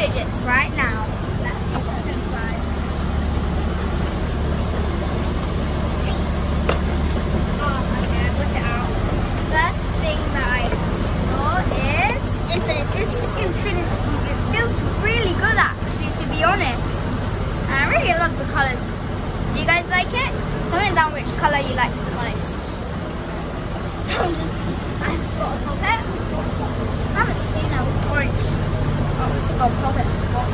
fidgets right now. Let's see what's inside. Oh, okay, I put it out. First thing that I saw is Infinity Cube. It feels really good actually, to be honest. And I really love the colours. Do you guys like it? Comment down which colour you like the most. I've got a poppet. I haven't seen an orange. Oh, it's got a poppet before.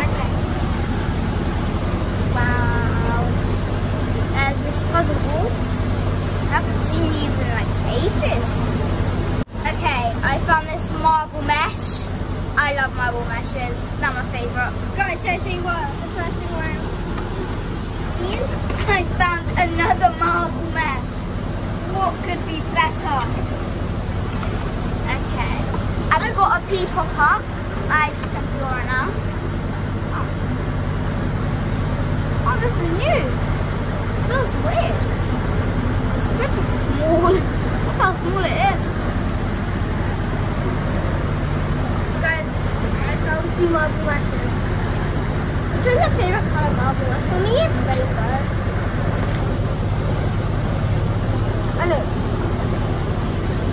Okay. Wow. There's this puzzle ball. I haven't seen these in like ages. Okay, I found this marble mesh. I love marble meshes. They're my favourite. Guys, should I show you what the first thing I'm seeing? I found another marble mesh. What could be better? Okay. I've got a pea popper. I can draw it now. Oh, this is new. It feels weird. It's pretty small. Look how small it is. Guys, I found 2 marble meshes. Which one's your favourite colour marble mesh? For me, it's rainbow. I know.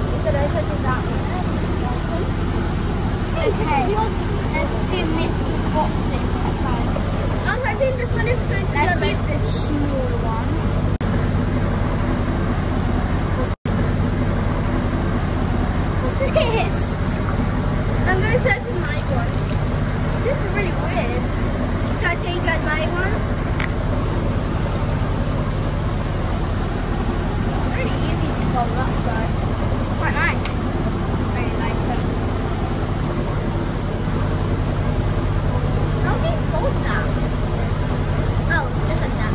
You could also do that one. Okay. There's 2 mystery boxes inside. I'm hoping this one is going to be. Let's see this small one. What's this? I'm going to open my one. This is really weird. Should I show you guys my one? It's really easy to fold up though. It's quite nice. I really like it. How do you fold that? Oh, just like that.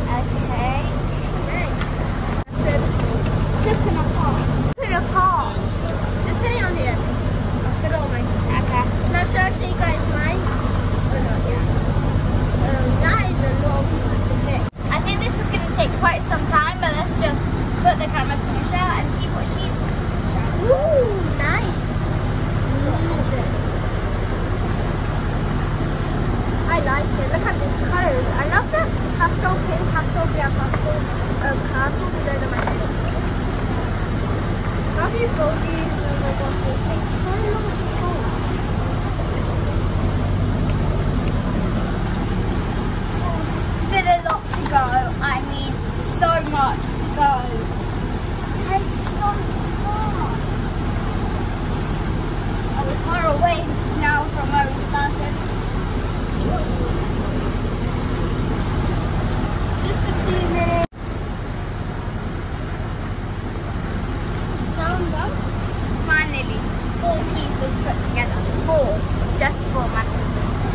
Okay. Nice. So, taken apart. Put it apart. Just put it on here. I'll put it on my teeth. Okay. Now, shall I show you guys mine? Oh, no, yeah. That is a lot of pieces to pick. I think this is going to take quite some time, but let's just put the camera to Michelle and see what she's showing. Ooh, nice. I like it. Look at these colours. I love the pastel pink, pastel brown, pastel purple. Those are my favourites. How do you fold these? Oh my gosh, it takes so long to fold. Oh, still a lot to go. I mean, so much to go. It's so far. Oh, we're far away now from where we started. Just a few minutes. Done. Finally, 4 pieces put together. 4. Just 4, man.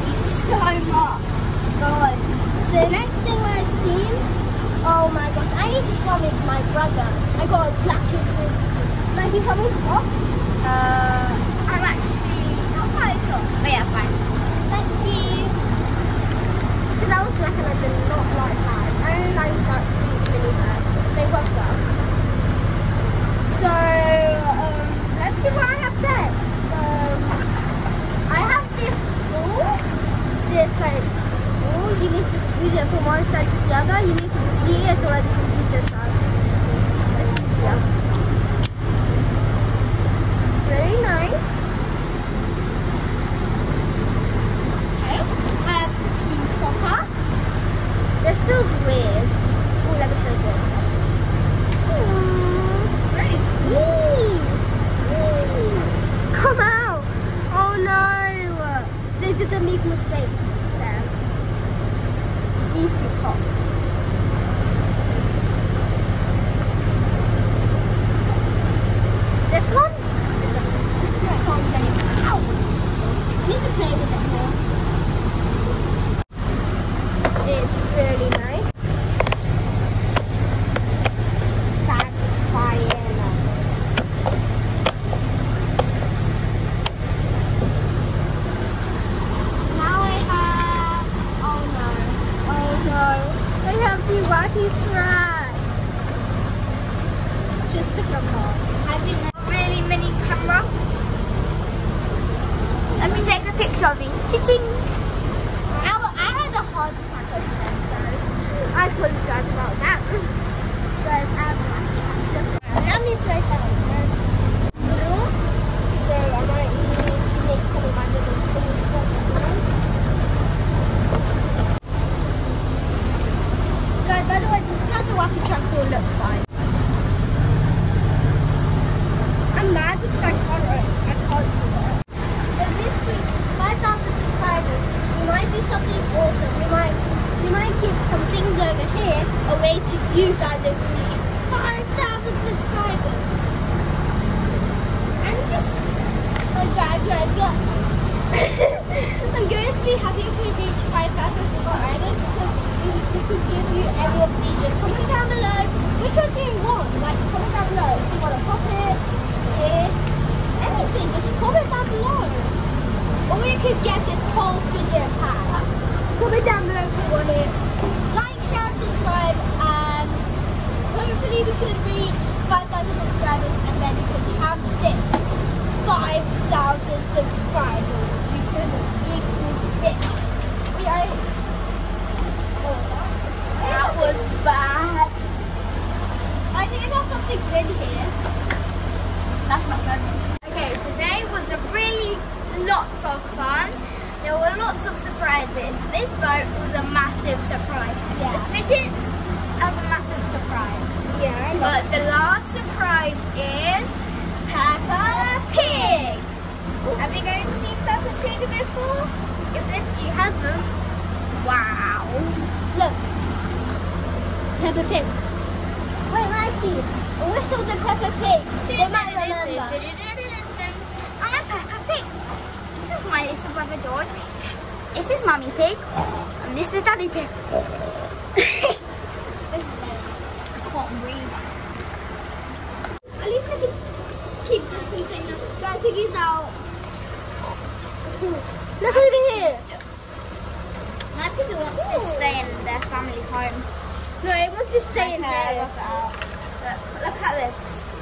It's so much to go. The next thing I've seen, oh my gosh, I need to show it to my brother. I got a black Infinity Cube. Can you come and swap? I'm actually not quite sure. But yeah, fine. Thank you. Because I was black and I did not like that. I only like these mini birds. They work well. So, let's see what I have next. I have this ball. This like ball. You need to squeeze it from one side to the other. You need to complete it so that the computer side. It's easier. It's very nice. Okay, I have the pea popper. This feels weird. Oh, let me show you this. It's very sweet. Come out. Oh no. They did a big mistake there. These 2 pop. Cha-ching! I had a hard time with this, so I apologize about that. Guys, I have let me play that. So I might need to make some of my little things. Guys, by the way, this is how the waffle truck looks fine. I'm mad because I can't do it. If this reaches 5,000 subscribers, we might do something awesome. We might give some things over here away to you guys if we need 5,000 subscribers. I'm just I'm going to be happy if we reach 5,000 subscribers because we could give you any of these. Just comment down below which one do you want. Like, comment down below if you want a puppet, this, anything. Just comment down below. Or we could get this whole fidget pack. Comment down below if you want it. Like, share, subscribe, and hopefully we could reach 5,000 subscribers and then we could have this 5,000 subscribers. We could equal this. That was bad. I think there's something good here. That's not good. Okay, today was a really lots of fun. There were lots of surprises. This boat was a massive surprise. Yeah. The fidgets was a massive surprise. Yeah. But the last surprise is Peppa Pig. Have you guys seen Peppa Pig before? If you haven't, wow. Look. Peppa Pig. Wait, Mikey. Whistle the Peppa Pig. They might remember. I'm Peppa Pig. This is my little brother George. This is Mummy Pig. And this is Daddy Pig. This is better. I can't breathe. At least I can keep this container. Daddy Piggy's out. Look over here. My piggy wants to stay in their family home. No, it wants to stay in there. Look at this.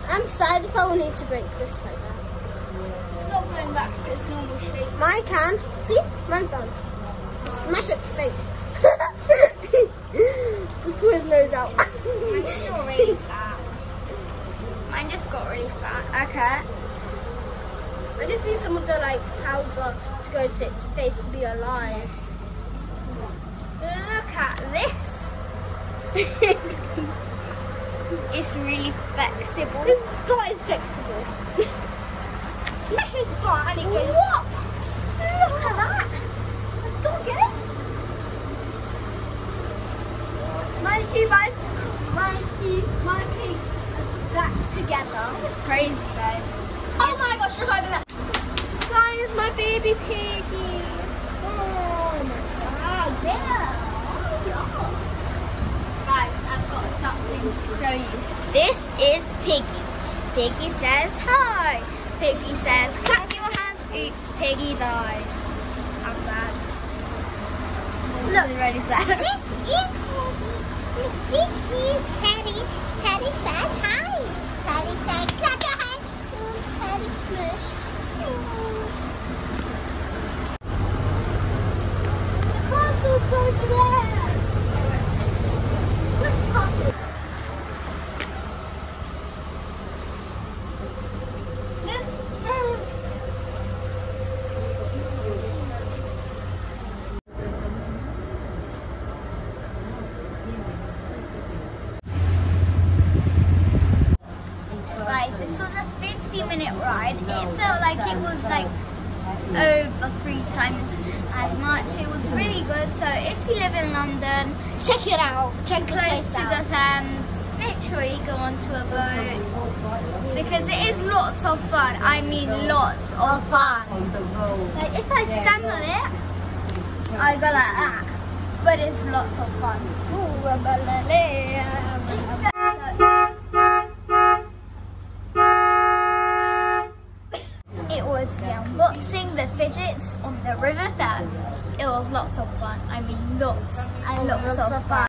I'm sad if I will need to break this like that. It's not going back to its normal shape. Mine can. See? Mine's done. Smash its face. Pull his nose out. Mine's still really fat. Mine just got really fat. Okay. I just need some of the powder to go to its face to be alive. Look at this. It's really flexible. Its butt is flexible. Smash its butt and it goes. What? Look at that. A doggy. My pig's back together. It's crazy, guys. Oh my gosh, look over there. Guys, my baby piggy. Oh my god, yeah. Guys, I've got something to show you. This is Piggy. Piggy says hi. Piggy says clap your hands. Oops, Piggy died. How sad. Look, it's really sad. This is Piggy. This is Teddy. Teddy says hi. Teddy says clap your hands. Oops, Teddy smushed. The castle's over there. Guys, this was a 50-minute ride. It felt like it was over 3 times as much. It was really good. So if you live in London, check it out. Check close to the Thames. Make sure you go onto a boat because it is lots of fun. I mean, lots of fun. Like if I stand on it, I go like that. But it's lots of fun. Unboxing the fidgets on the River Thames. It was lots of fun. I mean, lots and lots of fun.